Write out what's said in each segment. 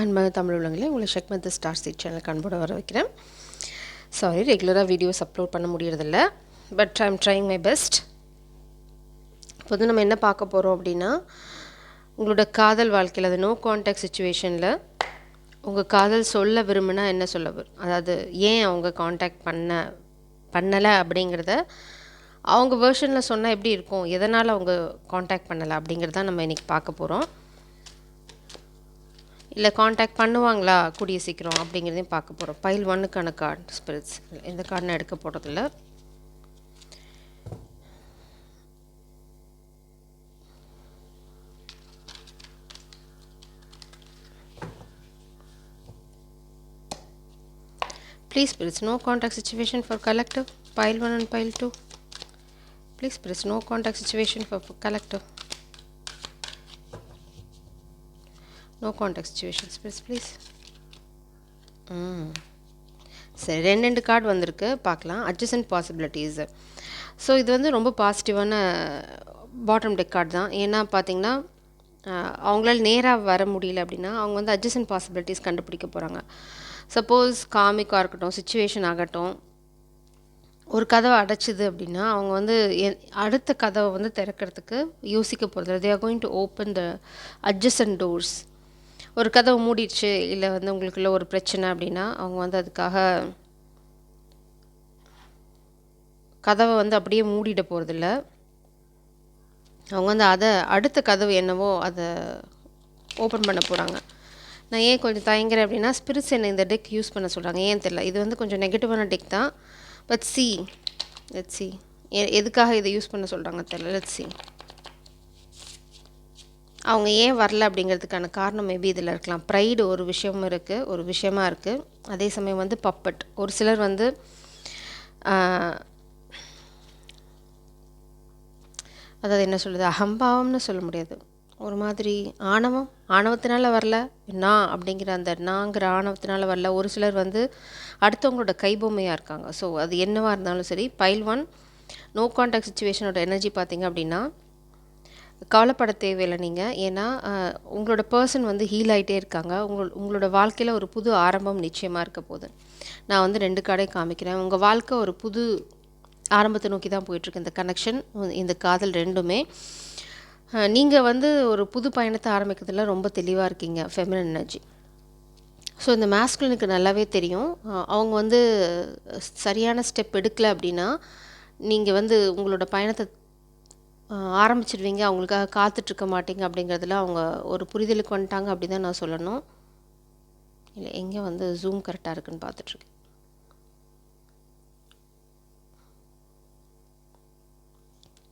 அன்பான தமிழ் உள்ளங்களே, உங்களை ஷெக்மத் ஸ்டார் சீட் சேனலுக்கு அன்போடு வர வைக்கிறேன். சாரி, ரெகுலராக வீடியோஸ் அப்லோட் பண்ண முடியறதில்ல, but I am trying my best. இப்போ வந்து நம்ம என்ன பார்க்க போகிறோம் அப்படின்னா, உங்களோட காதல் வாழ்க்கையில், அது நோ கான்டாக்ட் சுச்சுவேஷனில் உங்கள் காதல் சொல்ல விரும்புனா என்ன சொல்ல அதாவது ஏன் அவங்க கான்டாக்ட் பண்ணலை அப்படிங்கிறத அவங்க வேர்ஷனில் சொன்னால் எப்படி இருக்கும், எதனால் அவங்க கான்டாக்ட் பண்ணலை அப்படிங்கிறத நம்ம இன்றைக்கி பார்க்க போகிறோம். இல்லை காண்டாக்ட் பண்ணுவாங்களா கூடிய சீக்கிரம் அப்படிங்கிறதையும் பார்க்க போகிறோம். பைல் 1க்கான கார்டு ஸ்பிரிட்ஸ், இந்த கார்டு நான் எடுக்க போகிறதில்ல. Please spirits, no contact situation for collective. Pile 1 and pile 2. Please spirits, no contact situation for collective. No contact situation spirits, please. சரி, ரெண்டு கார்டு வந்திருக்கு, பார்க்கலாம். Adjacent possibilities. ஸோ இது வந்து ரொம்ப பாசிட்டிவான பாட்டம் டெக் கார்டு தான். ஏன்னா பார்த்தீங்கன்னா, அவங்களால நேராக வர முடியல அப்படின்னா அவங்க வந்து அட்ஜசன்ட் பாசிபிலிட்டிஸ் கண்டுபிடிக்க போகிறாங்க. சப்போஸ் காமிக்காக இருக்கட்டும், சுச்சுவேஷன் ஆகட்டும், ஒரு கதவை அடைச்சிது அப்படின்னா அவங்க வந்து அடுத்த கதவை வந்து திறக்கிறதுக்கு யோசிக்க போகிறது. தே are going to open the adjacent doors. ஒரு கதவை மூடிடுச்சு, இல்லை வந்து உங்களுக்குள்ள ஒரு பிரச்சனை அப்படின்னா அவங்க வந்து அதுக்காக கதவை வந்து அப்படியே மூடிட போகிறதில்ல. அவங்க வந்து அதை அடுத்த கதவு என்னவோ அதை ஓப்பன் பண்ண போகிறாங்க. நான் ஏன் கொஞ்சம் தயங்குறேன் அப்படின்னா, ஸ்பிரிட்ஸ் என்ன இந்த டெக் யூஸ் பண்ண சொல்கிறாங்க, ஏன் தெரியல. இது வந்து கொஞ்சம் நெகட்டிவான டெக் தான், பட் லெட்ஸ் சி எதுக்காக இதை யூஸ் பண்ண சொல்கிறாங்க தெரியல. லெட்ஸ் சி அவங்க ஏன் வரல அப்படிங்கிறதுக்கான காரணம் மேபி இதில் இருக்கலாம். ப்ரைடு ஒரு விஷயமும் இருக்குது, ஒரு விஷயமா இருக்குது. அதே சமயம் வந்து பப்பட், ஒரு சிலர் வந்து அதாவது என்ன சொல்கிறது, அகம்பாவம்னு சொல்ல முடியாது, ஒரு மாதிரி ஆணவத்தினால வரல, நான் அப்படிங்கிற அந்த நாங்கிற ஆணவத்தினால வரல. ஒரு சிலர் வந்து அடுத்தவங்களோட கைபொம்மையாக இருக்காங்க. ஸோ அது என்னவாக இருந்தாலும் சரி, பைல் 1 நோ கான்டாக்ட் சுச்சுவேஷனோட எனர்ஜி பார்த்திங்க அப்படின்னா கவலைப்பட தேவையில்லை நீங்கள். ஏன்னா உங்களோட பர்சன் வந்து ஹீல் ஆகிட்டே இருக்காங்க. உங்களோட வாழ்க்கையில் ஒரு புது ஆரம்பம் நிச்சயமாக இருக்க போகுது. நான் வந்து 2 கார்டையும் காமிக்கிறேன். உங்கள் வாழ்க்கை ஒரு புது ஆரம்பத்தை நோக்கி தான் போயிட்டுருக்கு. இந்த கனெக்ஷன், இந்த காதல் ரெண்டுமே நீங்கள் வந்து ஒரு புது பயணத்தை ஆரம்பிக்கிறதுல ரொம்ப தெளிவாக இருக்கீங்க, ஃபெமினன் எனர்ஜி. ஸோ இந்த மேஸ்குலினுக்கு நல்லாவே தெரியும், அவங்க வந்து சரியான ஸ்டெப் எடுக்கலை அப்படின்னா நீங்கள் வந்து உங்களோட பயணத்தை ஆரம்பிச்சிடுவீங்க, அவங்களுக்காக காத்துட்ருக்க மாட்டீங்க அப்படிங்கிறதுல அவங்க ஒரு புரிதலுக்கு வந்துட்டாங்க அப்படி தான் நான் சொல்லணும். இல்லை எங்கே வந்து ஜூம் கரெக்டாக இருக்குன்னு பார்த்துட்ருக்கேன்.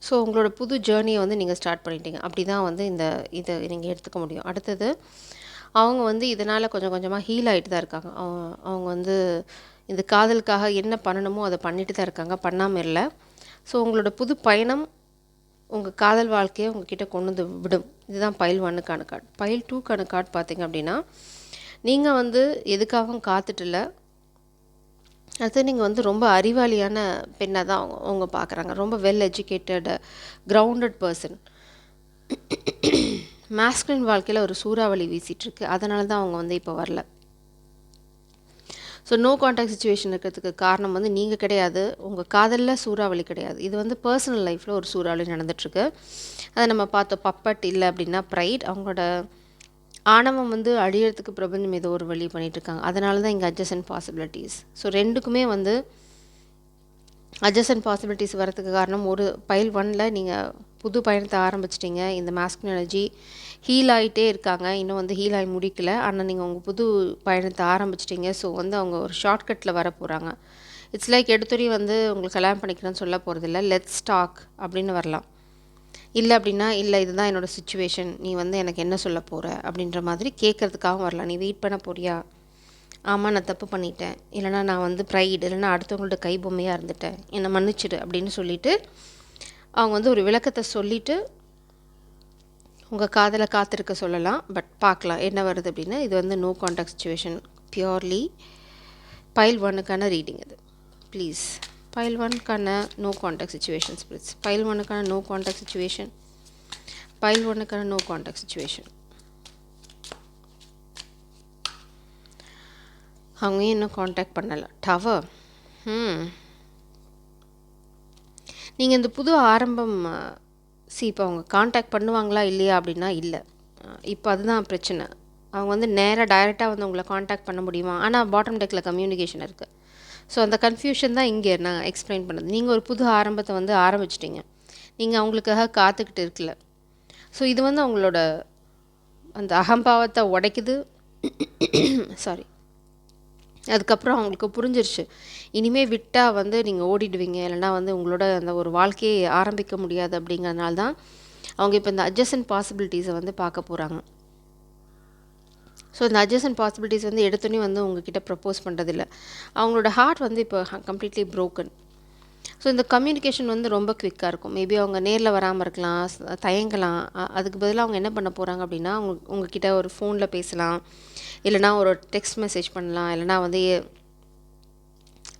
ஸோ உங்களோட புது ஜேர்னியை வந்து நீங்கள் ஸ்டார்ட் பண்ணிட்டீங்க, அப்படி தான் வந்து இதை நீங்கள் எடுத்துக்க முடியும். அடுத்தது அவங்க வந்து இதனால் கொஞ்சம் கொஞ்சமாக ஹீல் ஆகிட்டு தான் இருக்காங்க. அவங்க வந்து இந்த காதலுக்காக என்ன பண்ணணுமோ அதை பண்ணிட்டு தான் இருக்காங்க, பண்ணாமல் இல்லை. ஸோ உங்களோட புது பயணம் உங்கள் காதல் வாழ்க்கையை உங்ககிட்ட கொண்டு வந்து விடும். இதுதான் பைல் 1க்கான கார்டு. பைல் 2க்கான கார்டு பார்த்திங்க அப்படின்னா, நீங்கள் வந்து எதுக்காகவும் காத்துட்டில்ல. அடுத்து நீங்கள் வந்து ரொம்ப அறிவாளியான பெண்ணாக தான் அவங்க பார்க்குறாங்க. ரொம்ப well educated, grounded person. Masculine வாழ்க்கையில் ஒரு சூறாவளி வீசிகிட்ருக்கு, அதனால தான் அவங்க வந்து இப்போ வரல. ஸோ நோ கான்டாக்ட் சுச்சுவேஷன் இருக்கிறதுக்கு காரணம் வந்து நீங்கள் கிடையாது, உங்கள் காதலில் சூறாவளி கிடையாது. இது வந்து பர்சனல் லைஃப்பில் ஒரு சூறாவளி நடந்துகிட்ருக்கு. அதை நம்ம பார்த்தோம். பப்பட் இல்லை அப்படின்னா ப்ரைட். அவங்களோட ஆணவம் வந்து அழியறதுக்கு பிரபஞ்சம் ஏதோ ஒரு வழி பண்ணிகிட்ருக்காங்க. அதனால தான் இங்கே அட்ஜசன்ட் பாசிபிலிட்டிஸ். ஸோ ரெண்டுக்குமே வந்து அட்ஜசன்ட் பாசிபிலிட்டிஸ் வரதுக்கு காரணம், ஒரு பைல் 1ல் நீங்கள் புது பயணத்தை ஆரம்பிச்சிட்டிங்க, இந்த மாஸ்குலின் எனர்ஜி ஹீல் ஆகிட்டே இருக்காங்க, இன்னும் வந்து ஹீல் ஆகி முடிக்கல, ஆனால் நீங்கள் உங்கள் புது பயணத்தை ஆரம்பிச்சிட்டிங்க. ஸோ வந்து அவங்க ஒரு ஷார்ட்கட்டில் வர போகிறாங்க. இட்ஸ் லைக் எடுத்துரி வந்து உங்களுக்கு கல்யாணம் பண்ணிக்கிறேன்னு சொல்ல போகிறதில்ல, லெட்ஸ் டாக் அப்படின்னு வரலாம். இல்லை அப்படின்னா, இல்லை இதுதான் என்னோடய சுச்சுவேஷன், நீ வந்து எனக்கு என்ன சொல்ல போகிற அப்படின்ற மாதிரி கேட்குறதுக்காகவும் வரலாம். நீ வெயிட் பண்ண போறியா, ஆமாம் நான் தப்பு பண்ணிட்டேன், இல்லைனா நான் வந்து ப்ரைடு, இல்லைனா அடுத்தவங்களோட கை பொம்மையாக இருந்துட்டேன், என்னை மன்னிச்சிடு அப்படின்னு சொல்லிவிட்டு அவங்க வந்து ஒரு விளக்கத்தை சொல்லிவிட்டு உங்கள் காதலை காத்திருக்க சொல்லலாம். பட் பார்க்கலாம் என்ன வருது அப்படின்னு. இது வந்து no contact situation, purely pile 1க்கான ரீடிங் இது. ப்ளீஸ் பைல் 1க்கான no contact situation spirits. Pile 1க்கான நோ கான்டாக்ட் சுச்சுவேஷன், பைல் 1க்கான நோ கான்டாக்ட் சுச்சுவேஷன். அவங்க ஏன் இன்னும் காண்டாக்ட் பண்ணலை? டவர். நீங்கள் இந்த புது ஆரம்பம் இப்போ அவங்க காண்டாக்ட் பண்ணுவாங்களா இல்லையா அப்படின்னா இல்லை. இப்போ அதுதான் பிரச்சனை. அவங்க வந்து நேராக டைரெக்டாக வந்து உங்களை காண்டாக்ட் பண்ண முடியுமா? ஆனால் பாட்டம் டெக்கில் கம்யூனிகேஷன் இருக்குது. ஸோ அந்த கன்ஃபியூஷன் தான் இங்கே நான் எக்ஸ்பிளைன் பண்ணது. நீங்கள் ஒரு புது ஆரம்பத்தை வந்து ஆரம்பிச்சிட்டிங்க, நீங்கள் அவங்களுக்காக காத்துக்கிட்டு இருக்கல. ஸோ இது வந்து அவங்களோட அந்த அகம்பாவத்தை உடைக்குது. சாரி. அதுக்கப்புறம் அவங்களுக்கு புரிஞ்சிருச்சு, இனிமேல் விட்டால் வந்து நீங்கள் ஓடிடுவீங்க, இல்லைனா வந்து உங்களோட அந்த ஒரு வாழ்க்கையை ஆரம்பிக்க முடியாது. அப்படிங்கிறதுனால தான் அவங்க இப்போ இந்த அட்ஜசன்ட் பாசிபிலிட்டிஸை வந்து பார்க்க போகிறாங்க. ஸோ இந்த அட்ஜசன்ட் பாசிபிலிட்டிஸ் வந்து எடுத்தோன்னே வந்து உங்ககிட்ட ப்ரப்போஸ் பண்ணுறதில்ல. அவங்களோட ஹார்ட் வந்து இப்போ கம்ப்ளீட்லி ப்ரோக்கன். ஸோ இந்த கம்யூனிகேஷன் வந்து ரொம்ப குவிக்காக இருக்கும். மேபி அவங்க நேரில் வராமல் இருக்கலாம், தயங்கலாம். அதுக்கு பதிலாக அவங்க என்ன பண்ண போகிறாங்க அப்படின்னா, உங்ககிட்ட ஒரு ஃபோனில் பேசலாம், இல்லைனா ஒரு டெக்ஸ்ட் மெசேஜ் பண்ணலாம், இல்லைனா வந்து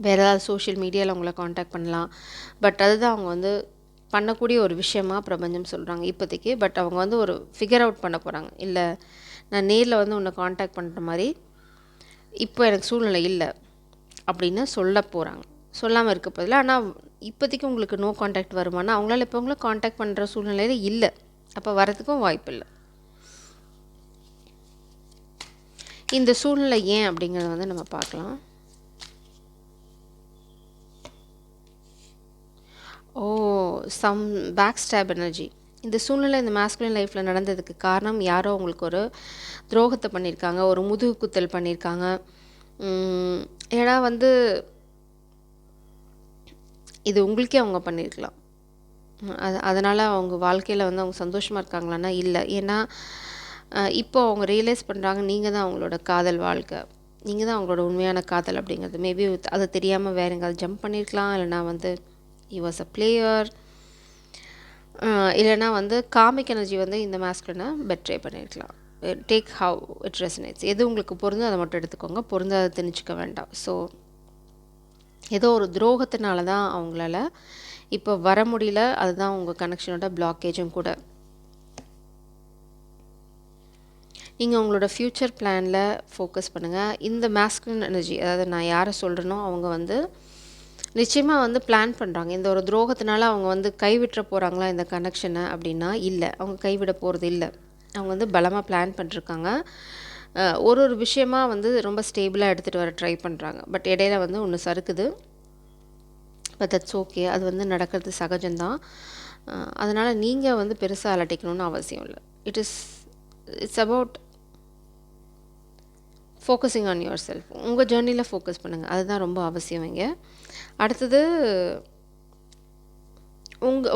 வேறு ஏதாவது சோஷியல் மீடியாவில் உங்களை காண்டாக்ட் பண்ணலாம். பட் அதுதான் அவங்க வந்து பண்ணக்கூடிய ஒரு விஷயமா பிரபஞ்சம் சொல்கிறாங்க இப்போதைக்கு. பட் அவங்க வந்து ஒரு ஃபிகர் அவுட் பண்ண போகிறாங்க. இல்லை, நான் நேரில் வந்து உன்னை காண்டாக்ட் பண்ணுற மாதிரி இப்போ எனக்கு சூழ்நிலை இல்லை அப்படின்னு சொல்ல போகிறாங்க. சொல்லாமல் இருக்க போதில்லை. ஆனால் இப்போதைக்கு உங்களுக்கு நோ காண்டாக்ட் வருமானா, அவங்களால இப்போ உங்களை காண்டாக்ட் பண்ணுற சூழ்நிலையில் இல்லை. அப்போ வரதுக்கும் வாய்ப்பு இல்லை. இந்த சூழ்நிலை ஏன் அப்படிங்கிறத வந்து நம்ம பார்க்கலாம். Some back stop energy. இந்த சூழ்நிலை இந்த மாஸ்குலின் லைஃப்பில் நடந்ததுக்கு காரணம் யாரோ உங்களுக்கு ஒரு துரோகத்தை பண்ணியிருக்காங்க, ஒரு முதுகு குத்தல் பண்ணியிருக்காங்க. ஏன்னா வந்து இது உங்களுக்கே அவங்க பண்ணியிருக்கலாம். அதனால் அவங்க வாழ்க்கையில் வந்து அவங்க சந்தோஷமாக இருக்காங்களான்னா இல்லை. ஏன்னா இப்போ அவங்க ரியலைஸ் பண்ணுறாங்க, நீங்கள் தான் அவங்களோட காதல் வாழ்க்கை, நீங்கள் தான் அவங்களோட உண்மையான காதல் அப்படிங்கிறது. மேபி அதை தெரியாமல் வேறு எங்கேயாவது ஜம்ப் பண்ணியிருக்கலாம், இல்லைனா வந்து ஹி வாஸ் அ பிளேயர், இல்லைனா வந்து காமிக் எனர்ஜி வந்து இந்த மாஸ்குலினை பெட்ரே பண்ணியிருக்கலாம். Take how it resonates. எது உங்களுக்கு பொருந்தும் அதை மட்டும் எடுத்துக்கோங்க, பொருந்தாத திணிச்சிக்க வேண்டாம். ஸோ ஏதோ ஒரு துரோகத்தினால தான் அவங்களால இப்போ வர முடியல. அதுதான் உங்கள் கனெக்ஷனோட பிளாக்கேஜும் கூட. நீங்கள் உங்களோட ஃப்யூச்சர் பிளானில் ஃபோக்கஸ் பண்ணுங்கள். இந்த மாஸ்குலின் எனர்ஜி, அதாவது நான் யாரை சொல்கிறேனோ அவங்க வந்து நிச்சயமாக வந்து பிளான் பண்ணுறாங்க. இந்த ஒரு துரோகத்தினால அவங்க வந்து கைவிட்டுற போகிறாங்களா இந்த கனெக்ஷனை அப்படின்னா இல்லை, அவங்க கைவிட போகிறது இல்லை. அவங்க வந்து பலமாக பிளான் பண்ணிருக்காங்க. ஒரு விஷயமாக வந்து ரொம்ப ஸ்டேபிளாக எடுத்துகிட்டு வர ட்ரை பண்ணுறாங்க. பட் இடையில வந்து ஒன்று சறுக்குது. பட் தட்ஸ் ஓகே, அது வந்து நடக்கிறது சகஜம்தான். அதனால் நீங்கள் வந்து பெருசாக அலட்டிக்கணும்னு அவசியம் இல்லை. It's about focusing on your self. உங்கள் ஜேர்னியில் ஃபோக்கஸ் பண்ணுங்கள், அதுதான் ரொம்ப அவசியம் இங்கே. அடுத்தது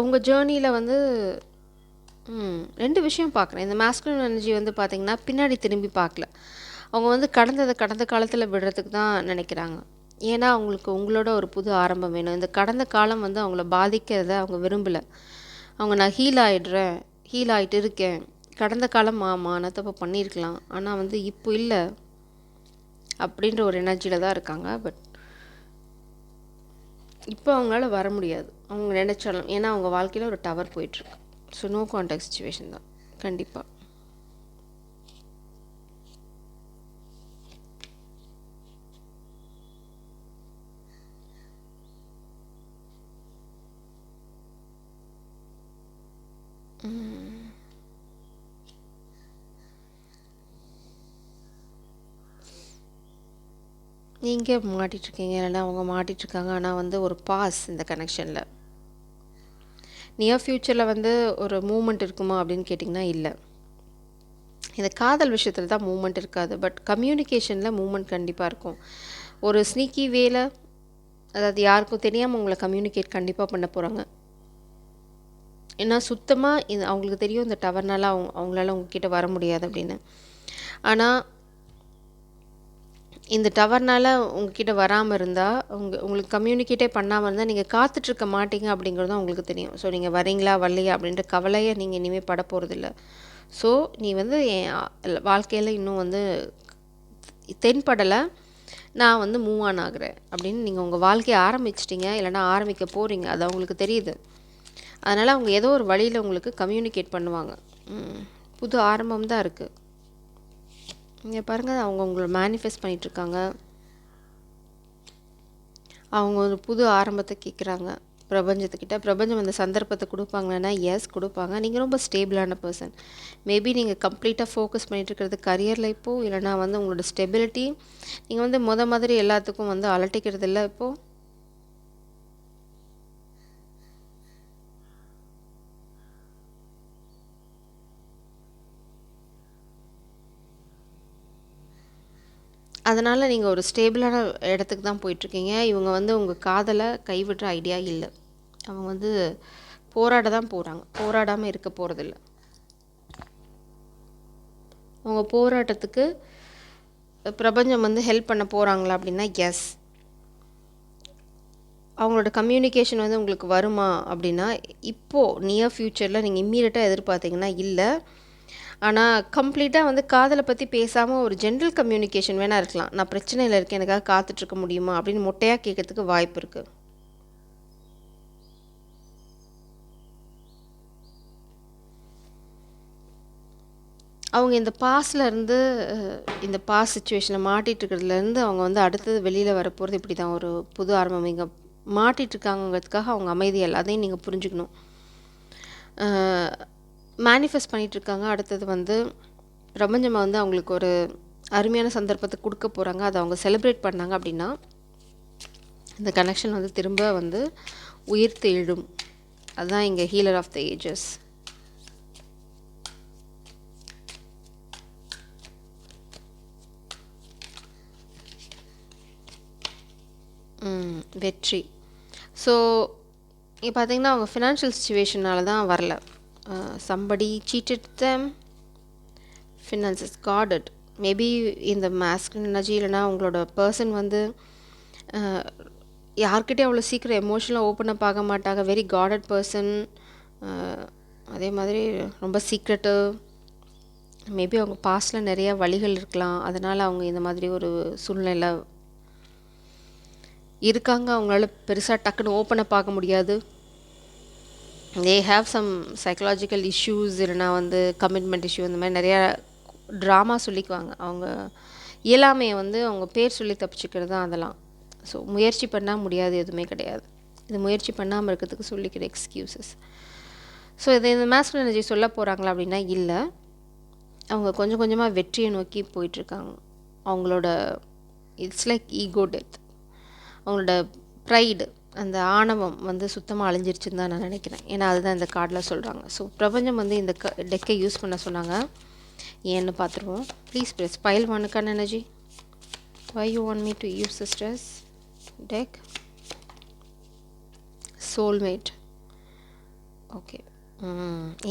உங்கள் ஜேர்னியில் வந்து 2 விஷயம் பார்க்குறேன். இந்த மாஸ்குலின் எனர்ஜி வந்து பார்த்திங்கன்னா பின்னாடி திரும்பி பார்க்கல. அவங்க வந்து கடந்த காலத்தில் விடுறதுக்கு தான் நினைக்கிறாங்க. ஏன்னா அவங்களுக்கு உங்களோட ஒரு புது ஆரம்பம் வேணும். இந்த கடந்த காலம் வந்து அவங்கள பாதிக்கிறத அவங்க விரும்பலை. அவங்க நான் ஹீல் ஆகிட்டு இருக்கேன். கடந்த காலம் நான் தப்பு பண்ணியிருக்கலாம், ஆனால் வந்து இப்போ இல்லை அப்படின்ற ஒரு எனர்ஜியில் தான் இருக்காங்க. பட் இப்போ அவங்களால வர முடியாது, அவங்க நினச்சாலும். ஏன்னா அவங்க வாழ்க்கையில் ஒரு டவர் போயிட்டுருக்கு. ஸோ நோ கான்டாக்ட் சிச்சுவேஷன் தான் கண்டிப்பாக. நீங்கள் மாட்டிகிட்ருக்கீங்க, இல்லைன்னா அவங்க மாட்டிகிட்ருக்காங்க. ஆனால் வந்து ஒரு பாஸ் இந்த கனெக்ஷனில். நியர் ஃப்யூச்சரில் வந்து ஒரு மூமெண்ட் இருக்குமா அப்படின்னு கேட்டிங்கன்னா இல்லை. இந்த காதல் விஷயத்தில் தான் மூமெண்ட் இருக்காது. பட் கம்யூனிகேஷனில் மூமெண்ட் கண்டிப்பாக இருக்கும். ஒரு ஸ்னீக்கி வேல, அதாவது யாருக்கும் தெரியாமல் உங்களை கம்யூனிகேட் கண்டிப்பாக பண்ண போகிறாங்க. ஏன்னா சுத்தமாக இது அவங்களுக்கு தெரியும், இந்த டவர்னால அவங்களால உங்ககிட்ட வர முடியாது அப்படின்னு. ஆனால் இந்த டவர்னால் உங்ககிட்ட வராமல் இருந்தால், உங்களுக்கு கம்யூனிகேட்டே பண்ணாமல் இருந்தால் நீங்கள் காத்துட்ருக்க மாட்டீங்க அப்படிங்கிறதும் உங்களுக்கு தெரியும். ஸோ நீங்கள் வரீங்களா வரலையா அப்படின்ற கவலையை நீங்கள் இனிமேல் பட போகிறதில்ல. ஸோ நீ வந்து என் வாழ்க்கையில் இன்னும் வந்து தென்படலை, நான் வந்து மூவ் ஆன் ஆகுறேன் அப்படின்னு நீங்கள் உங்கள் வாழ்க்கையை ஆரம்பிச்சிட்டிங்க, இல்லைனா ஆரம்பிக்க போகிறீங்க. அது அவங்களுக்கு தெரியுது. அதனால் அவங்க ஏதோ ஒரு வழியில் உங்களுக்கு கம்யூனிகேட் பண்ணுவாங்க. புது ஆரம்பம் தான் இருக்குது. இங்கே பாருங்கள், அவங்க உங்களை மேனிஃபெஸ்ட் பண்ணிகிட்ருக்காங்க. அவங்க ஒரு புது ஆரம்பத்தை கேட்குறாங்க பிரபஞ்சத்துக்கிட்ட. பிரபஞ்சம் அந்த சந்தர்ப்பத்தை கொடுப்பாங்கன்னா எஸ் கொடுப்பாங்க. நீங்கள் ரொம்ப ஸ்டேபிளான பர்சன். மேபி நீங்கள் கம்ப்ளீட்டாக ஃபோக்கஸ் பண்ணிட்டு இருக்கிறது கரியரில் இப்போது, இல்லைனா வந்து உங்களோட ஸ்டெபிலிட்டி. நீங்கள் வந்து மாதிரி எல்லாத்துக்கும் வந்து அலட்டிக்கிறது இல்லை இப்போது. அதனால் நீங்கள் ஒரு ஸ்டேபிளான இடத்துக்கு தான் போயிட்டுருக்கீங்க. இவங்க வந்து உங்கள் காதலை கைவிடுற ஐடியா இல்லை. அவங்க வந்து போராட தான் போகிறாங்க, போராடாமல் இருக்க போகிறதில்ல. அவங்க போராட்டத்துக்கு பிரபஞ்சம் வந்து ஹெல்ப் பண்ண போகிறாங்களா அப்படின்னா எஸ். அவங்களோட கம்யூனிகேஷன் வந்து உங்களுக்கு வருமா அப்படின்னா இப்போது நியர் ஃப்யூச்சரில் நீங்கள் இம்மீடியட்டாக எதிர்பார்த்தீங்கன்னா இல்லை. ஆனால் கம்ப்ளீட்டாக வந்து காதலை பற்றி பேசாமல் ஒரு ஜென்ரல் கம்யூனிகேஷன் வேணால் இருக்கலாம். நான் பிரச்சனையில் இருக்கேன், எனக்காக காத்துட்ருக்க முடியுமா அப்படின்னு மொட்டையாக கேட்கறதுக்கு வாய்ப்பு இருக்குது. அவங்க இந்த பாஸ்டில் இருந்து இந்த பாஸ் சுச்சுவேஷனில் மாட்டிகிட்டு இருக்கிறதுலேருந்து அவங்க வந்து அடுத்தது வெளியில் வரப்போகிறது இப்படி தான் ஒரு புது ஆரம்பம். இங்கே மாட்டிகிட்ருக்காங்கிறதுக்காக அவங்க அமைதியல்ல, அதையும் நீங்கள் புரிஞ்சுக்கணும். மேனிஃபெஸ்ட் பண்ணிகிட்ருக்காங்க. அடுத்தது வந்து பிரபஞ்சமாக வந்து அவங்களுக்கு ஒரு அருமையான சந்தர்ப்பத்தை கொடுக்க போகிறாங்க. அதை அவங்க செலிப்ரேட் பண்ணாங்க அப்படின்னா இந்த கனெக்ஷன் வந்து திரும்ப வந்து உயிர்த்து எழும். அதுதான் இங்கே ஹீலர் ஆஃப் த ஏஜஸ். வெற்றி. ஸோ இப்போ பார்த்தீங்கன்னா அவங்க ஃபினான்ஷியல் சுச்சுவேஷனால தான் வரல. Somebody cheated them, finances gutted. Maybe இந்த மாஸ்குலின் எனர்ஜி இல்லைனா உங்களோட பர்சன் வந்து யார்கிட்டே அவ்வளோ சீக்கிரம் எமோஷனலாக ஓப்பன் அப் ஆக மாட்டாங்க. Very guarded person. அதே மாதிரி ரொம்ப சீக்ரெட்டு. மேபி அவங்க பாஸ்டில் நிறையா வழிகள் இருக்கலாம். அதனால் அவங்க இந்த மாதிரி ஒரு சூழ்நிலை இருக்காங்க. அவங்களால பெருசாக டக்குன்னு ஓப்பன் அப் ஆக முடியாது. They have some psychological issues, இல்லைனா வந்து கமிட்மெண்ட் இஷ்யூ, இந்த மாதிரி நிறையா ட்ராமா சொல்லிக்குவாங்க. அவங்க இயலாமையை வந்து அவங்க பேர் சொல்லி தப்பிச்சுக்கிறது தான் அதெல்லாம். ஸோ முயற்சி பண்ணால் முடியாது எதுவுமே கிடையாது. இது முயற்சி பண்ணாமல் இருக்கிறதுக்கு சொல்லிக்கிற எக்ஸ்கியூசஸ். ஸோ இது இந்த மாஸ்குலின் எனர்ஜி சொல்ல போகிறாங்களா அப்படின்னா இல்லை. அவங்க கொஞ்சம் கொஞ்சமாக வெற்றியை நோக்கி போயிட்டுருக்காங்க. அவங்களோட இட்ஸ் லைக் ஈகோ டெத். அவங்களோட ப்ரைடு, அந்த ஆணவம் வந்து சுத்தமாக அழிஞ்சிருச்சுன்னு தான் நான் நினைக்கிறேன். ஏன்னா அதுதான் இந்த கார்டில் சொல்கிறாங்க. ஸோ பிரபஞ்சம் வந்து இந்த டெக்கை யூஸ் பண்ண சொன்னாங்க. ஏன்னு பார்த்துருவோம். ப்ளீஸ் ப்ரெஸ் பைல் ஒனுக்கான energy. Why you want me to use sister's deck. Soulmate. Okay,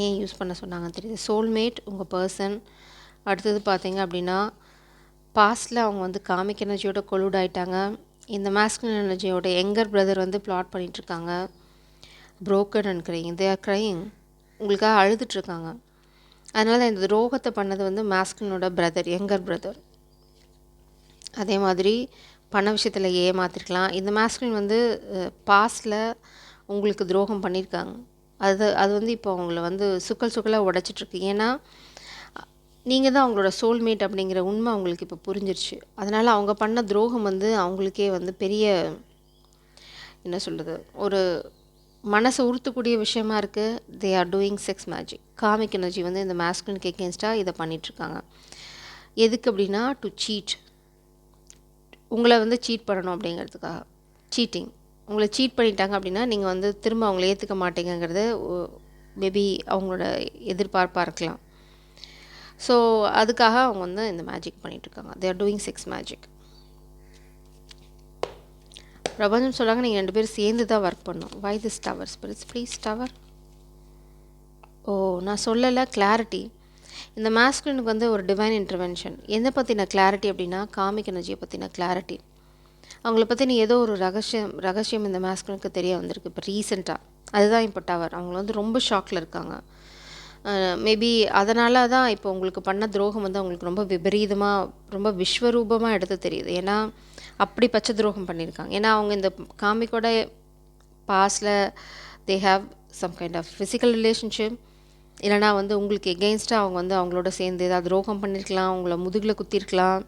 ஏன் யூஸ் பண்ண சொன்னாங்கன்னு தெரியுது. சோல்மேட் உங்கள் பர்சன். அடுத்தது பார்த்தீங்க அப்படின்னா பாஸ்டில் அவங்க வந்து காமிக் எனர்ஜியோட கொலூட் ஆகிட்டாங்க. இந்த மாஸ்குலின் எனர்ஜியோட யங்கர் பிரதர் வந்து பிளாட் பண்ணிகிட்ருக்காங்க. Broken and crying, they are crying. உங்களுக்காக அழுதுட்ருக்காங்க. அதனால தான் இந்த துரோகத்தை பண்ணது வந்து மாஸ்குலினோட பிரதர், யங்கர் பிரதர். அதே மாதிரி பண விஷயத்தில் ஏமாத்திருக்கலாம். இந்த மாஸ்குலின் வந்து பாஸ்டில் உங்களுக்கு துரோகம் பண்ணியிருக்காங்க. அது வந்து இப்போ அவங்கள வந்து சுக்கலாக உடைச்சிட்ருக்கு. ஏன்னா நீங்கள் தான் அவங்களோட சோல்மேட் அப்படிங்கிற உண்மை அவங்களுக்கு இப்போ புரிஞ்சிருச்சு. அதனால் அவங்க பண்ண துரோகம் வந்து அவங்களுக்கே வந்து பெரிய என்ன சொல்கிறது, ஒரு மனசை உறுத்தக்கூடிய விஷயமா இருக்குது. தே are doing sex magic. Comic energy வந்து இந்த மாஸ்குலினுக்கு எகென்ஸ்டாக இதை பண்ணிகிட்ருக்காங்க. எதுக்கு அப்படின்னா டு சீட். உங்களை வந்து சீட் பண்ணணும் அப்படிங்கிறதுக்காக. சீட்டிங். உங்களை சீட் பண்ணிட்டாங்க அப்படின்னா நீங்கள் வந்து திரும்ப அவங்கள ஏற்றுக்க மாட்டேங்கிறது மேபி அவங்களோட எதிர்பார்ப்பாக இருக்கலாம். ஸோ அதுக்காக அவங்க வந்து இந்த மேஜிக் பண்ணிகிட்ருக்காங்க. They are doing sex magic. பிரபஞ்சம் சொல்கிறாங்க நீங்கள் 2 பேரும் சேர்ந்து தான் ஒர்க் பண்ணணும். Why this tower spirits please tower. நான் சொல்லலை கிளாரிட்டி. இந்த மாஸ்குலினுக்கு வந்து ஒரு டிவைன் இன்டர்வென்ஷன். எதை பற்றின கிளாரிட்டி அப்படின்னா காமிக் எனர்ஜியை பற்றின கிளாரிட்டி. அவங்கள பற்றி ஏதோ ஒரு ரகசியம் இந்த மாஸ்குலினுக்கு தெரிய வந்திருக்கு இப்போ ரீசெண்டாக. அதுதான் இப்போ டவர். அவங்க வந்து ரொம்ப ஷாக்கில் இருக்காங்க. மேபி அதனால தான் இப்போ உங்களுக்கு பண்ண துரோகம் வந்து அவங்களுக்கு ரொம்ப விபரீதமாக, ரொம்ப விஸ்வரூபமாக எடுத்து தெரியுது. ஏன்னா அப்படி பச்சை துரோகம் பண்ணியிருக்காங்க. ஏன்னா அவங்க இந்த காமிக்கோட பாஸ்டில் they have some kind of physical relationship. இல்லைனா வந்து உங்களுக்கு எகெயின்ஸ்டாக அவங்க வந்து அவங்களோட சேர்ந்து ஏதாவது துரோகம் பண்ணியிருக்கலாம், அவங்கள முதுகில் குத்திருக்கலாம்.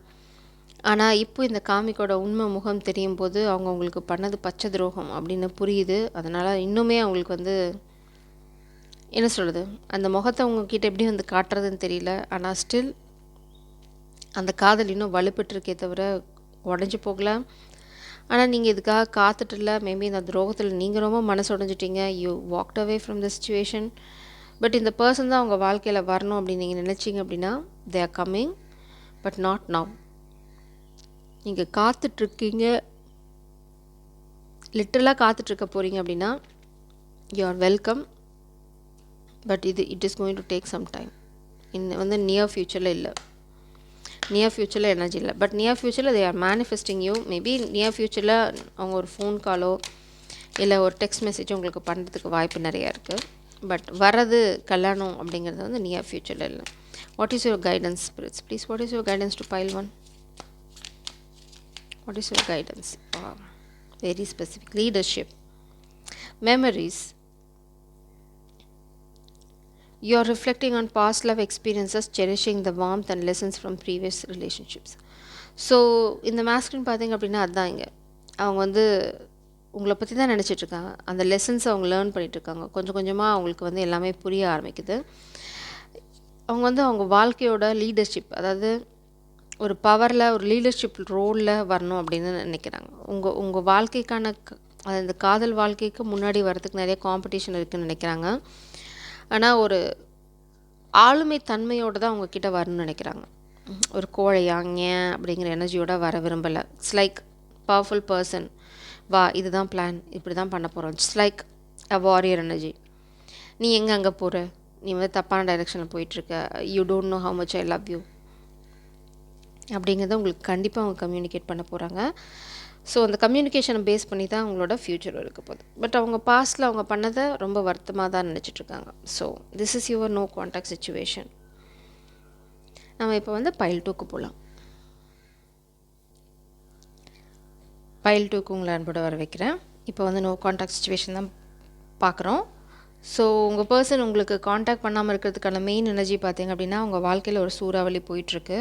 ஆனால் இப்போ இந்த காமிக்கோட உண்மை முகம் தெரியும் போது அவங்க உங்களுக்கு பண்ணது பச்சை துரோகம் அப்படின்னு புரியுது. அதனால் இன்னுமே அவங்களுக்கு வந்து என்ன சொல்கிறது, அந்த முகத்தை உங்ககிட்ட எப்படி வந்து காட்டுறதுன்னு தெரியல. ஆனால் ஸ்டில் அந்த காதல் இன்னும் வலுப்பெற்றிருக்கே தவிர உடஞ்சி போகல. ஆனால் நீங்கள் இதுக்காக காத்துட்டு இல்லை. மேபி இந்த துரோகத்தில் நீங்கள் ரொம்ப மனசு உடஞ்சிட்டீங்க. You walked away from the situation. But இந்த பர்சன் தான் உங்கள் வாழ்க்கையில் வரணும் அப்படின்னு நீங்கள் நினச்சிங்க அப்படின்னா they are coming, but not now. நீங்கள் காத்துட்ருக்கீங்க, லிட்டரலாக காத்துட்ருக்க போகிறீங்க அப்படின்னா you are welcome. But it is going to take some time. வந்து நியர் ஃப்யூச்சரில் இல்லை, நியர் ஃப்யூச்சரில் எனர்ஜி இல்லை. பட் நியர் ஃப்யூச்சரில் they are manifesting you. Maybe near ஃப்யூச்சரில் அவங்க ஒரு ஃபோன் காலோ இல்லை ஒரு டெக்ஸ்ட் மெசேஜோ உங்களுக்கு பண்ணுறதுக்கு வாய்ப்பு நிறையா இருக்குது. பட் வரது கல்யாணம் அப்படிங்கிறது வந்து நியர் ஃப்யூச்சரில் இல்லை. What is your guidance spirits please? What is your guidance to pile 1? What is your guidance? Very specific. Leadership. Memories. You are reflecting on past love experiences, cherishing the warmth and lessons from previous relationships. So இந்த masculine பார்த்தீங்க அப்படின்னா அதுதான் இங்கே அவங்க வந்து உங்களை பற்றி தான் நினச்சிட்ருக்காங்க. அந்த லெசன்ஸை அவங்க லேர்ன் பண்ணிகிட்ருக்காங்க. கொஞ்சம் கொஞ்சமாக அவங்களுக்கு வந்து எல்லாமே புரிய ஆரம்பிக்குது. அவங்க வந்து அவங்க வாழ்க்கையோட லீடர்ஷிப், அதாவது ஒரு பவரில் ஒரு லீடர்ஷிப் ரோலில் வரணும் அப்படின்னு நினைக்கிறாங்க. உங்கள் வாழ்க்கைக்கான அந்த காதல் வாழ்க்கைக்கு முன்னாடி வரதுக்கு நிறைய காம்படிஷன் இருக்குதுன்னு நினைக்கிறாங்க. ஆனால் ஒரு ஆளுமை தன்மையோடு தான் அவங்கக்கிட்ட வரணும்னு நினைக்கிறாங்க. ஒரு கோழையாங்க அப்படிங்கிற எனர்ஜியோட வர விரும்பலை. இட்ஸ் லைக் பவர்ஃபுல் பர்சன், வா இதுதான் பிளான், இப்படி தான் பண்ண போகிறோம். It's like a warrior energy. நீ எங்கே அங்கே போகிற, நீ வந்து தப்பான டைரெக்ஷனில் போயிட்டுருக்க, you don't know how much I love you அப்படிங்கிறத உங்களுக்கு கண்டிப்பாக அவங்க கம்யூனிகேட் பண்ண போகிறாங்க. ஸோ அந்த கம்யூனிகேஷனை பேஸ் பண்ணி தான் அவங்களோட ஃப்யூச்சர் இருக்க போகுது. பட் அவங்க பாஸ்ட்டில் அவங்க பண்ணதை ரொம்ப வருத்தமாக தான் நினச்சிட்ருக்காங்க. So this is your no contact situation. நம்ம இப்போ வந்து pile 2க்கு போகலாம். pile 2க்கு உங்களை அன்போட வர வைக்கிறேன். இப்போ வந்து நோ கான்டாக்ட் சிச்சுவேஷன் தான் பார்க்குறோம். ஸோ உங்கள் பர்சன் உங்களுக்கு காண்டாக்ட் பண்ணாமல் இருக்கிறதுக்கான மெயின் எனர்ஜி பார்த்திங்க அப்படின்னா அவங்க வாழ்க்கையில் ஒரு சூறாவளி போயிட்டுருக்கு.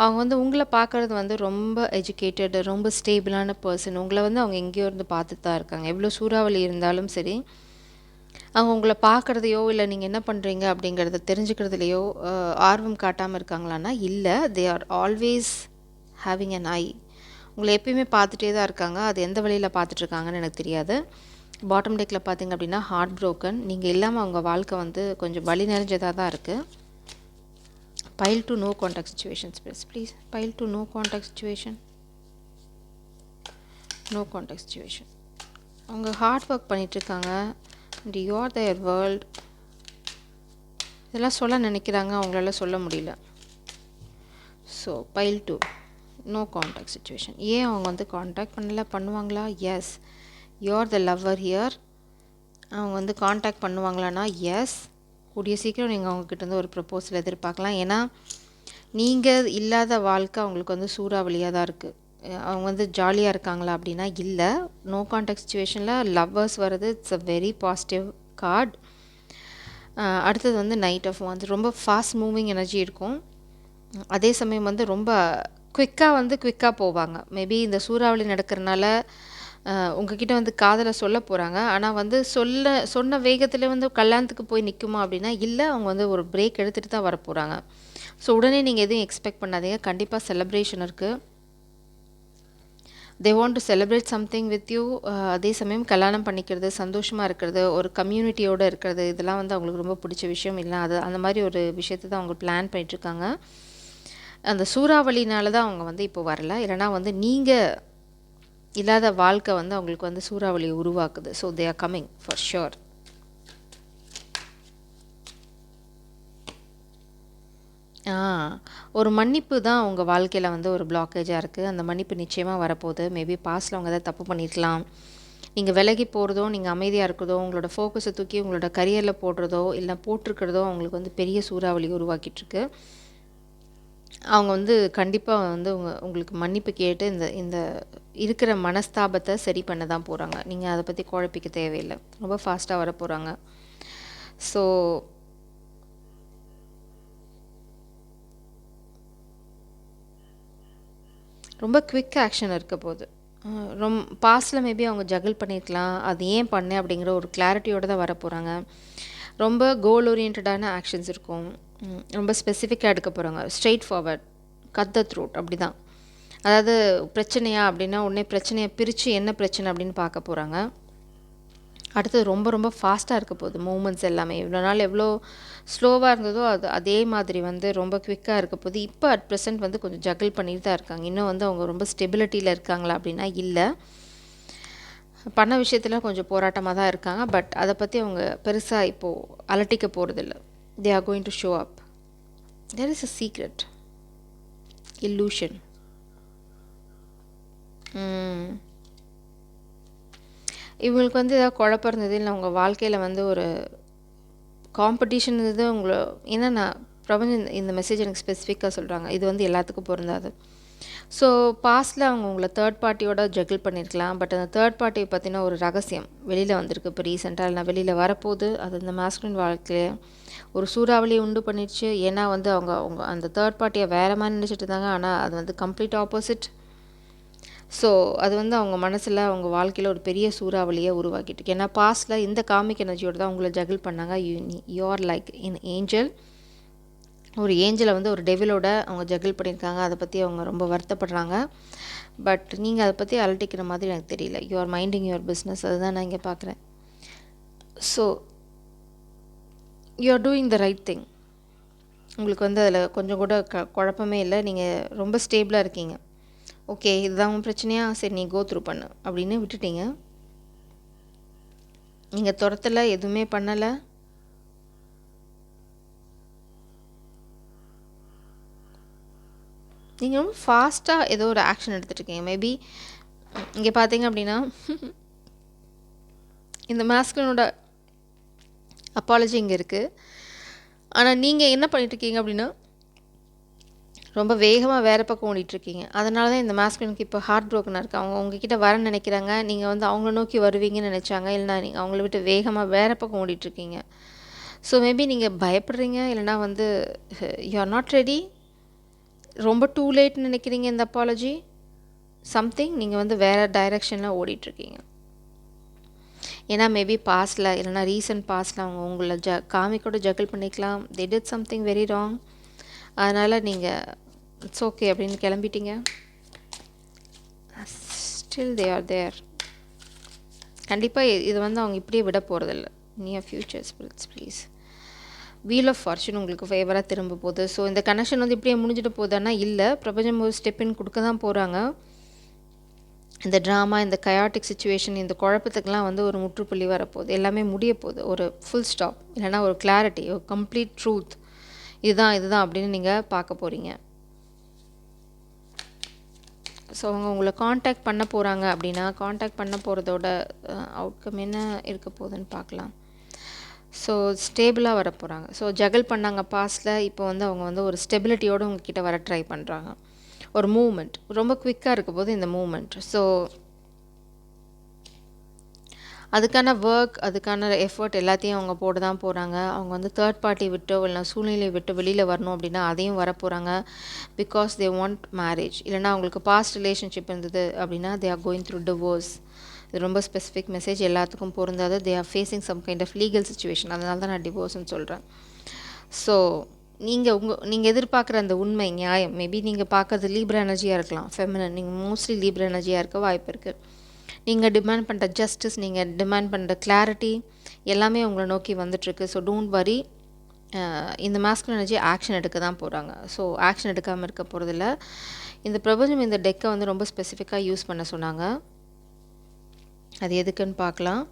அவங்க வந்து உங்களை பார்க்குறது வந்து ரொம்ப எஜுகேட்டட், ரொம்ப ஸ்டேபிளான பர்சன். உங்களை வந்து அவங்க எங்கேயோ இருந்து பார்த்துட்டு தான் இருக்காங்க. எவ்வளோ சூறாவளி இருந்தாலும் சரி, அவங்க உங்களை பார்க்குறதையோ இல்லை நீங்கள் என்ன பண்ணுறீங்க அப்படிங்கிறத தெரிஞ்சுக்கிறதுலையோ ஆர்வம் காட்டாமல் இருக்காங்களான்னா இல்லை. They are always having an ஐ. உங்களை எப்பயுமே பார்த்துட்டே தான் இருக்காங்க. அது எந்த வழியில் பார்த்துட்ருக்காங்கன்னு எனக்கு தெரியாது. பாட்டம் டெக்கில் பார்த்திங்க அப்படின்னா ஹார்ட் ப்ரோக்கன். நீங்கள் இல்லாமல் அவங்க வாழ்க்கை வந்து கொஞ்சம் வலி நிறைஞ்சதாக தான் இருக்குது. pile 2 no contact situations please. pile 2 no contact situation. No contact situation. அவங்க ஹார்ட் ஒர்க் பண்ணிகிட்ருக்காங்க. And you are their world. இதெல்லாம் சொல்ல நினைக்கிறாங்க, அவங்களால சொல்ல முடியல. So pile 2 no contact situation. ஏன் அவங்க வந்து காண்டாக்ட் பண்ணல, பண்ணுவாங்களா? Yes, you are the lover here. அவங்க வந்து காண்டாக்ட் பண்ணுவாங்களான்னா எஸ், கூடிய சீக்கிரம் நீங்கள் அவங்கக்கிட்ட ஒரு ப்ரப்போசல் எதிர்பார்க்கலாம். ஏன்னா நீங்கள் இல்லாத வாழ்க்கை அவங்களுக்கு வந்து சூறாவளியாக தான் இருக்குது. அவங்க வந்து ஜாலியாக இருக்காங்களா அப்படின்னா இல்லை. நோ கான்டாக்ட் சிச்சுவேஷனில் லவ்வர்ஸ் வர்றது it's a very positive card. அடுத்தது வந்து நைட் ஆஃப் வான்ஸ். ரொம்ப ஃபாஸ்ட் மூவிங் எனர்ஜி இருக்கும். அதே சமயம் வந்து ரொம்ப குவிக்காக போவாங்க. மேபி இந்த சூறாவளி நடக்கிறனால உங்ககிட்ட வந்து காதலை சொல்ல போகிறாங்க. ஆனால் வந்து சொன்ன வேகத்தில் வந்து கல்யாணத்துக்கு போய் நிற்குமா அப்படின்னா இல்லை. அவங்க வந்து ஒரு பிரேக் எடுத்துகிட்டு தான் வர போகிறாங்க. ஸோ உடனே நீங்கள் எதுவும் எக்ஸ்பெக்ட் பண்ணாதீங்க. கண்டிப்பாக செலிப்ரேஷன் இருக்குது. தே want to celebrate something with you. அதே சமயம் கல்யாணம் பண்ணிக்கிறது, சந்தோஷமாக இருக்கிறது, ஒரு கம்யூனிட்டியோடு இருக்கிறது, இதெல்லாம் வந்து அவங்களுக்கு ரொம்ப பிடிச்ச விஷயம். இல்லை அது அந்த மாதிரி ஒரு விஷயத்தை தான் அவங்க பிளான் பண்ணிகிட்ருக்காங்க. அந்த சூறாவளினால தான் அவங்க வந்து இப்போ வரல. இல்லைனா வந்து நீங்கள் இல்லாத வாழ்க்கை வந்து அவங்களுக்கு வந்து சூறாவளியை உருவாக்குது. So they are coming for sure. ஒரு மன்னிப்பு தான் உங்கள் வாழ்க்கையில் வந்து ஒரு பிளாக்கேஜாக இருக்குது. அந்த மன்னிப்பு நிச்சயமாக வரப்போகுது. மேபி பாஸ்ட்டில் அவங்க ஏதாவது தப்பு பண்ணியிருக்கலாம். நீங்கள் விலகி போகிறதோ, நீங்கள் அமைதியாக இருக்கிறதோ, உங்களோட ஃபோக்கஸை தூக்கி உங்களோட கரியரில் போடுறதோ இல்லை போட்டிருக்கிறதோ அவங்களுக்கு வந்து பெரிய சூறாவளி உருவாக்கிட்டுருக்கு. அவங்க வந்து கண்டிப்பாக வந்து உங்களுக்கு மன்னிப்பு கேட்டு இந்த இருக்கிற மனஸ்தாபத்தை சரி பண்ண தான் போகிறாங்க. நீங்கள் அதை பற்றி குழப்பிக்க தேவையில்லை. ரொம்ப ஃபாஸ்ட்டாக வர போகிறாங்க. ஸோ ரொம்ப குவிக் ஆக்ஷன் இருக்க போகுது. பாஸ்ட்டில் மேபி அவங்க ஜகிள் பண்ணியிருக்கலாம், அது ஏன் பண்ணேன் அப்படிங்கிற ஒரு கிளாரிட்டியோடு தான் வரப்போகிறாங்க. ரொம்ப கோல் ஓரியன்டான ஆக்ஷன்ஸ் இருக்கும். ரொம்ப ஸ்பெசிஃபிக்காக எடுக்க போகிறாங்க. Straight forward, cut the throat அப்படி தான். அதாவது பிரச்சனையா அப்படின்னா உடனே பிரச்சனையை பிரித்து என்ன பிரச்சனை அப்படின்னு பார்க்க போகிறாங்க. அடுத்தது ரொம்ப ரொம்ப ஃபாஸ்ட்டாக இருக்க போகுது மூமெண்ட்ஸ் எல்லாமே. இவ்வளோ நாள் எவ்வளோ ஸ்லோவாக இருந்ததோ அதே மாதிரி வந்து ரொம்ப குவிக்காக இருக்க போகுது. இப்போ அட் ப்ரெசென்ட் வந்து கொஞ்சம் ஜகிள் பண்ணிட்டு தான் இருக்காங்க. இன்னும் வந்து அவங்க ரொம்ப ஸ்டெபிலிட்டியில் இருக்காங்களா அப்படின்னா இல்லை. பண்ண விஷயத்தில் கொஞ்சம் போராட்டமாக தான் இருக்காங்க. பட் அதை பற்றி அவங்க பெருசாக இப்போது அலட்டிக்க போகிறதில்ல. They are going to show up. There is a secret illusion. இவங்களுக்கு வந்து ஏதாவது குழப்பம் இருந்தது, இல்லை அவங்க வாழ்க்கையில் வந்து ஒரு காம்படிஷன் இருந்தது உங்களை. ஏன்னா நான் பிரபஞ்சம் இந்த மெசேஜ் எனக்கு ஸ்பெசிஃபிக்காக சொல்கிறாங்க, இது வந்து எல்லாத்துக்கும் பொருந்தாது. ஸோ பாஸ்ட்டில் அவங்க உங்களை தேர்ட் பார்ட்டியோட ஜகிள் பண்ணியிருக்கலாம். பட் அந்த தேர்ட் பார்ட்டியை பற்றின ஒரு ரகசியம் வெளியில் வந்திருக்கு இப்போ ரீசெண்டாக. நான் வெளியில் வரப்போகுது. அது இந்த மாஸ்குலின் வாழ்க்கையில் ஒரு சூறாவளியை உண்டு பண்ணிடுச்சு. ஏன்னா வந்து அவங்க அந்த தேர்ட் பார்ட்டியை வேறு மாதிரி நினச்சிட்டு இருந்தாங்க. ஆனால் அது வந்து கம்ப்ளீட் ஆப்போசிட். ஸோ அது வந்து அவங்க மனசில் அவங்க வாழ்க்கையில் ஒரு பெரிய சூறாவளியை உருவாக்கிட்டு. ஏன்னா பாஸ்ட்டில் இந்த காமிக் எனர்ஜியோடு தான் உங்களை ஜகிள் பண்ணாங்க. You are like in angel. ஒரு ஏஞ்சலை வந்து ஒரு டெவிலோட அவங்க ஜகிள் பண்ணியிருக்காங்க. அதை பற்றி அவங்க ரொம்ப வருத்தப்படுறாங்க. பட் நீங்கள் அதை பற்றி அலட்டிக்கிற மாதிரி எனக்கு தெரியல. You are minding your business, அதுதான் நான் இங்கே பார்க்குறேன். So you are doing the right thing. உங்களுக்கு வந்து அதில் கொஞ்சம் கூட குழப்பமே இல்லை. நீங்கள் ரொம்ப ஸ்டேபிளாக இருக்கீங்க. ஓகே, இதுதான் உன் பிரச்சனையா, சரி நீ கோ த்ரூ பண்ணு அப்படின்னு விட்டுட்டீங்க. நீங்கள் துரத்தலை, எதுவுமே பண்ணலை. நீங்கள் ரொம்ப ஃபாஸ்ட்டாக ஏதோ ஒரு ஆக்ஷன் எடுத்துகிட்ருக்கீங்க. மேபி இங்கே பார்த்தீங்க அப்படின்னா இந்த மாஸ்குலினோட அப்பாலஜி இங்கே இருக்குது. ஆனால் நீங்கள் என்ன பண்ணிகிட்ருக்கீங்க அப்படின்னா ரொம்ப வேகமாக வேறு பக்கம் ஓடிட்டுருக்கீங்க. அதனால தான் இந்த மாஸ்குலினுக்கு இப்போ ஹார்ட் ப்ரோக்கனாக இருக்குது. அவங்க உங்ககிட்ட வரன்னு நினைக்கிறாங்க. நீங்கள் வந்து அவங்கள நோக்கி வருவீங்கன்னு நினச்சாங்க. இல்லைனா நீங்கள் அவங்கள விட்டு வேகமாக வேறு பக்கம் ஓடிட்டுருக்கீங்க. ஸோ மேபி நீங்கள் பயப்படுறீங்க, இல்லைனா வந்து யூ ஆர் நாட் ரெடி, ரொம்ப டூ லேட்னு நினைக்கிறீங்க இந்த அப்பாலஜி. சம்திங் நீங்கள் வந்து வேறு டைரெக்ஷனில் ஓடிட்டுருக்கீங்க. ஏன்னா மேபி பாஸ்டில் இல்லைனா ரீசன்ட் பாஸ்டில் அவங்க உங்களை காமிக்கோட ஜகிள் பண்ணிக்கலாம். They did something very wrong. அதனால் நீங்கள் இட்ஸ் ஓகே அப்படின்னு கிளம்பிட்டீங்க. ஸ்டில் தே ஆர் தேர். கண்டிப்பாக இது வந்து அவங்க இப்படியே விட போகிறதில்ல. Near future spirits please. Wheel of fortune உங்களுக்கு ஃபேவராக திரும்ப போகுது. ஸோ இந்த கனெக்ஷன் வந்து இப்படியே முடிஞ்சிட்டு போகுதுன்னா இல்லை, பிரபஞ்சம் ஒரு ஸ்டெப்பின் கொடுக்க தான் போகிறாங்க. இந்த ட்ராமா, இந்த கயாட்டிக் சுச்சுவேஷன், இந்த குழப்பத்துக்கெலாம் வந்து ஒரு முற்றுப்புள்ளி வரப்போகுது. எல்லாமே முடிய போகுது. ஒரு ஃபுல் ஸ்டாப், இல்லைனா ஒரு கிளாரிட்டி, ஒரு கம்ப்ளீட் ட்ரூத், இதுதான் அப்படின்னு நீங்கள் பார்க்க போகிறீங்க. ஸோ அவங்க உங்களை காண்டாக்ட் பண்ண போகிறாங்க அப்படின்னா காண்டாக்ட் பண்ண போகிறதோட அவுட்கம் என்ன இருக்க போகுதுன்னு பார்க்கலாம். ஸோ ஸ்டேபிளாக வர போகிறாங்க. ஸோ ஜகிள் பண்ணாங்க பாஸ்டில். இப்போ வந்து அவங்க வந்து ஒரு ஸ்டெபிலிட்டியோடு உங்ககிட்ட வர ட்ரை பண்ணுறாங்க. ஒரு மூமெண்ட் ரொம்ப குவிக்காக இருக்க போது இந்த மூமெண்ட். ஸோ அதுக்கான ஒர்க், அதுக்கான எஃபர்ட் எல்லாத்தையும் அவங்க போட தான் போகிறாங்க. அவங்க வந்து தேர்ட் பார்ட்டி விட்டோ இல்லைனா சூழ்நிலையை விட்டு வெளியில் வரணும் அப்படின்னா அதையும் வர போகிறாங்க. Because they want marriage. இல்லைனா அவங்களுக்கு பாஸ்ட் ரிலேஷன்ஷிப் இருந்தது அப்படின்னா they are going through divorce. இது ரொம்ப ஸ்பெசிஃபிக் மெசேஜ், எல்லாத்துக்கும் பொருந்தாது. They are facing some kind of legal situation. அதனால தான் நான் டிவோர்ஸ்ன்னு சொல்கிறேன். ஸோ நீங்கள் எதிர்பார்க்குற அந்த உண்மை நியாயம், மேபி நீங்கள் பார்க்குறது லீப்ரா எனர்ஜியாக இருக்கலாம், ஃபெமினன். நீங்கள் மோஸ்ட்லி லீப்ரா எனர்ஜியாக இருக்க வாய்ப்பு இருக்குது. நீங்கள் டிமாண்ட் பண்ணுற ஜஸ்டிஸ், நீங்கள் டிமாண்ட் பண்ணுற கிளாரிட்டி எல்லாமே உங்களை நோக்கி வந்துட்டுருக்கு. So don't worry. இந்த மாஸ்குலின் எனர்ஜி ஆக்ஷன் எடுக்க தான் போகிறாங்க. ஸோ ஆக்ஷன் எடுக்காமல் இருக்க போகிறதில்ல. இந்த பிரபஞ்சம் இந்த டெக்கை வந்து ரொம்ப ஸ்பெசிஃபிக்காக யூஸ் பண்ண சொன்னாங்க. அது எதுக்குன்னு பார்க்கலாம்.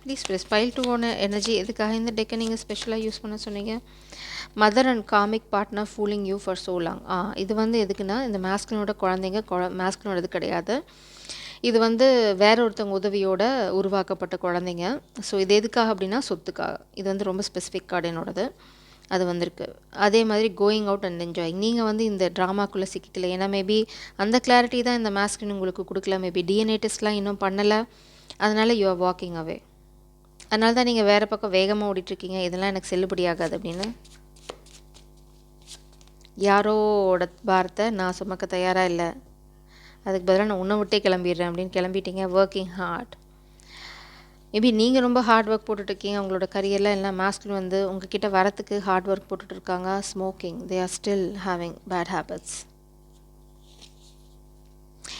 Please please file to own energy. எதுக்காக இந்த டெக்கை நீங்கள் ஸ்பெஷலாக யூஸ் பண்ண சொன்னீங்க? Mother and comic partner fooling you for so long. இது வந்து எதுக்குன்னா இந்த மாஸ்குலினோட குழந்தைங்க மாஸ்குலினோடது கிடையாது. இது வந்து வேற ஒருத்தவங்க உதவியோட உருவாக்கப்பட்ட குழந்தைங்க. ஸோ இது எதுக்காக அப்படின்னா சொத்துக்காக. இது வந்து ரொம்ப ஸ்பெசிஃபிக் கார்டு என்னோடது. அது வந்திருக்கு. அதே மாதிரி கோயிங் அவுட் அண்ட் என்ஜாயிங். நீங்கள் வந்து இந்த ட்ராமாக்குள்ளே சிக்கிக்கல. ஏன்னா மேபி அந்த கிளாரிட்டி தான் இந்த மாஸ்குலின் உங்களுக்கு கொடுக்கல. மேபி டிஎன்ஏ டெஸ்ட்லாம் இன்னும் பண்ணலை. அதனால் யூ ஆர் வாக்கிங் அவே. அதனால தான் நீங்கள் வேறு பக்கம் வேகமாக ஓடிட்டுருக்கீங்க, இதெல்லாம் எனக்கு செல்லுபடியாகாது அப்படின்னு. யாரோட பாரத்தை நான் சுமக்க தயாராக இல்லை, அதுக்கு பதிலாக நான் உன்னை விட்டே கிளம்பிடுறேன் அப்படின்னு கிளம்பிட்டீங்க. Working hard. மேபி நீங்கள் ரொம்ப ஹார்ட் ஒர்க் போட்டுட்ருக்கீங்க, உங்களோட கரியரில் எல்லாம் மாஸ்குலின் வந்து உங்ககிட்ட வரத்துக்கு ஹார்ட் ஒர்க் போட்டுட்ருக்காங்க. Smoking, they are still having bad habits.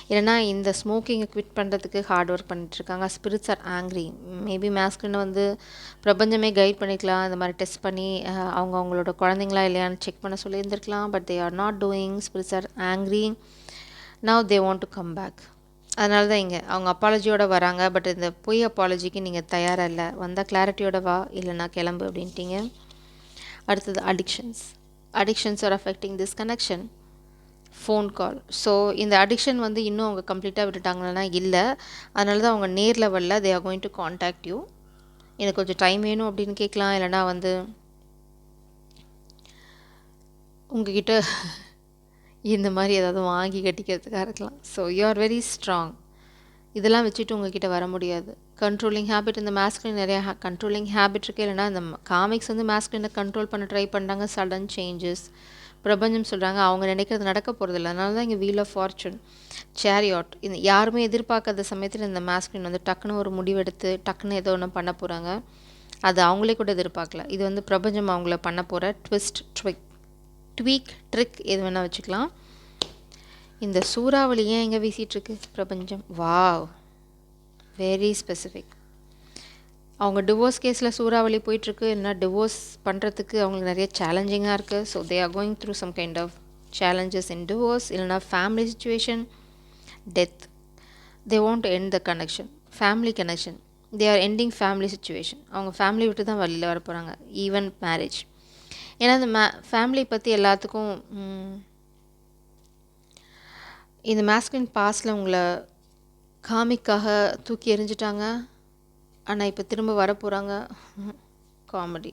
இல்லைனா இந்த ஸ்மோக்கிங்கை குவிட் பண்ணுறதுக்கு ஹார்ட் ஒர்க் பண்ணிட்டுருக்காங்க. Spirits are angry. மேபி மாஸ்குலினை வந்து பிரபஞ்சமே கைட் பண்ணிக்கலாம், இந்த மாதிரி டெஸ்ட் பண்ணி அவங்களோட குழந்தைங்களா இல்லையான்னு செக் பண்ண சொல்லியிருந்திருக்கலாம். But they are not doing. Spirits are angry. Now they want to come back. அதனால தான் இங்கே அவங்க அப்பாலஜியோட வராங்க. பட் இந்த பொய் அப்பாலஜிக்கு நீங்கள் தயாராக இல்லை. வந்தால் கிளாரிட்டியோட வா, இல்லைனா கிளம்பு அப்படின்ட்டீங்க. அடுத்தது addictions. Addictions R affecting this connection. Phone call. So இந்த அடிக்ஷன் வந்து இன்னும் அவங்க கம்ப்ளீட்டாக விட்டுட்டாங்கன்னா இல்லை, அதனால தான் அவங்க நேரில் வரல. தே are going to contact you. எனக்கு கொஞ்சம் டைம் வேணும் அப்படின்னு கேட்கலாம், இல்லைனா வந்து உங்ககிட்ட இந்த மாதிரி ஏதாவது வாங்கி கட்டிக்கிறதுக்காக இருக்கலாம். So you are very strong. இதெல்லாம் வச்சுட்டு உங்ககிட்ட வர முடியாது. Controlling habit. இந்த மாஸ்குலின் நிறையா கண்ட்ரோலிங் ஹேபிட் இருக்குது. இல்லைனா இந்த காமிக்ஸ் வந்து மாஸ்குலினை கண்ட்ரோல் பண்ண ட்ரை பண்ணுறாங்க. Sudden changes. பிரபஞ்சம் சொல்கிறாங்க அவங்க நினைக்கிறது நடக்க போகிறதில்ல. அதனால தான் இங்கே வீல் ஆஃப் ஃபார்ச்சூன், சேரியாட். இந்த யாருமே எதிர்பார்க்காத சமயத்தில் இந்த மாஸ்குலின் வந்து டக்குன்னு ஒரு முடிவெடுத்து டக்குன்னு ஏதோ ஒன்று பண்ண போகிறாங்க. அது அவங்களே கூட எதிர்பார்க்கல. இது வந்து பிரபஞ்சம் அவங்கள பண்ண போகிற ட்விஸ்ட், ட்ரிக் எது வேணால் வச்சுக்கலாம். இந்த சூறாவளி ஏன் எங்கே வீசிகிட்ருக்கு பிரபஞ்சம்? Wow, very specific. அவங்க டிவோர்ஸ் கேஸில் சூறாவளி போயிட்டுருக்கு. என்ன டிவோர்ஸ் பண்ணுறதுக்கு அவங்களுக்கு நிறைய சேலஞ்சிங்காக இருக்குது. So they are going through some kind of challenges in divorce, இல்லைனா family situation, death. They want to end the connection, family connection. They are ending family situation. அவங்க ஃபேமிலி விட்டு தான் வெளியில் வர போகிறாங்க, ஈவன் மேரேஜ். ஏன்னா இந்த ஃபேமிலி பற்றி எல்லாத்துக்கும் இந்த மாஸ்குலின் பாஸ்டில் உங்களை காமிக்காக தூக்கி எறிஞ்சிட்டாங்க, ஆனால் இப்போ திரும்ப வர போகிறாங்க. காமெடி.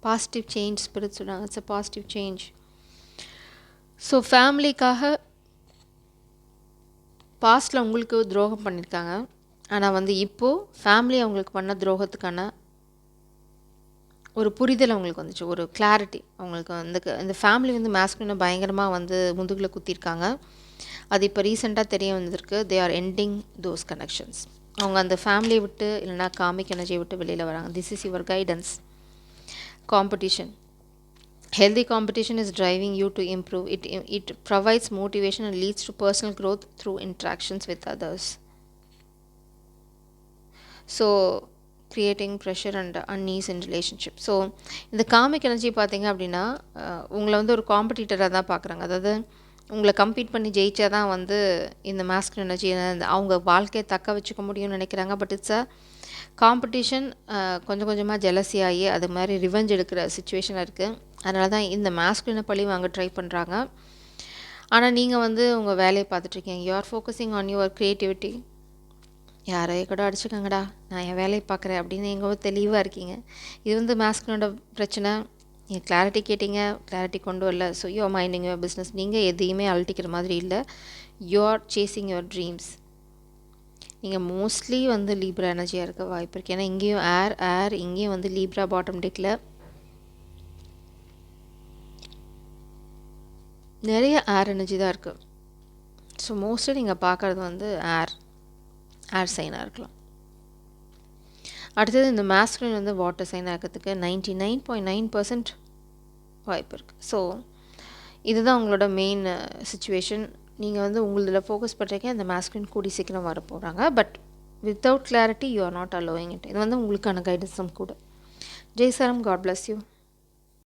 பாசிட்டிவ் சேஞ்ச் ஸ்பிரிட் சொல்கிறாங்க. It's a positive change. So ஃபேமிலிக்காக பாஸ்டில் உங்களுக்கு துரோகம் பண்ணியிருக்காங்க, ஆனால் வந்து இப்போது ஃபேமிலி அவங்களுக்கு பண்ண துரோகத்துக்கான ஒரு புரிதல் அவங்களுக்கு வந்துச்சு, ஒரு கிளாரிட்டி அவங்களுக்கு வந்து. இந்த ஃபேமிலி வந்து மாஸ்குலினை பயங்கரமாக வந்து முதுகில் குத்திருக்காங்க. அது இப்போ ரீசெண்டாக தெரிய வந்திருக்கு. தே ஆர் எண்டிங் தோஸ் கனெக்ஷன்ஸ். அவங்க அந்த ஃபேமிலியை விட்டு இல்லைனா காமிக் எனர்ஜியை விட்டு வெளியில் வராங்க. This is your guidance. Competition. Healthy competition is driving you to improve. It provides motivation and leads to personal growth through interactions with others. So creating pressure and annoyance in relationship. So இந்த comic energy பார்த்தீங்க அப்படின்னா உங்களை வந்து ஒரு காம்படிட்டராக தான் பார்க்குறாங்க. அதாவது உங்களை கம்பீட் பண்ணி ஜெயிச்சா தான் வந்து இந்த மாஸ்குலின் எனர்ஜி அவங்க வாழ்க்கையை தக்க வச்சுக்க முடியும்னு நினைக்கிறாங்க. But it's a competition. கொஞ்சம் கொஞ்சமாக ஜெலசி ஆகி அது மாதிரி ரிவெஞ்ச் எடுக்கிற சுச்சுவேஷனில் இருக்குது. அதனால தான் இந்த மாஸ்குலினை பழி வாங்க ட்ரை பண்ணுறாங்க. ஆனால் நீங்கள் வந்து உங்கள் வேலையை பார்த்துட்ருக்கீங்க. You are focusing on your creativity. யாரையோ கூட அடிச்சுக்கோங்கடா, நான் என் வேலையை பார்க்குறேன் அப்படின்னு எங்கோ தெளிவாக இருக்கீங்க. இது வந்து மாஸ்குலினோட பிரச்சனை. நீங்கள் கிளாரிட்டி கேட்டிங்க, கிளாரிட்டி கொண்டு வரல. So you are minding your business. நீங்கள் எதையுமே அழட்டிக்கிற மாதிரி இல்லை. You are chasing your dreams. நீங்கள் மோஸ்ட்லி வந்து லீப்ரா எனர்ஜியாக இருக்க வாய்ப்பு இருக்குது. ஏன்னா இங்கேயும் ஏர் இங்கேயும் வந்து லீப்ரா பாட்டம் டெக்கில் நிறைய ஏர் எனர்ஜி தான் இருக்குது. ஸோ மோஸ்ட்லி நீங்கள் பார்க்குறது வந்து ஏர் சைனாக இருக்கலாம். அடுத்தது இந்த மாஸ்குலின் வந்து வாட்டர் சைனாக இருக்கிறதுக்கு 99.9% வாய்ப்பு இருக்குது. ஸோ இதுதான் உங்களோட மெயின் சுச்சுவேஷன். நீங்கள் வந்து உங்களதில் ஃபோக்கஸ் பண்ணுறீங்க. அந்த மாஸ்குலின் கூடி சீக்கிரம் வர போகிறாங்க. But without clarity you are not allowing it. இது வந்து உங்களுக்கான கைடன்ஸும் கூட. ஜெய் சாரம். God bless you.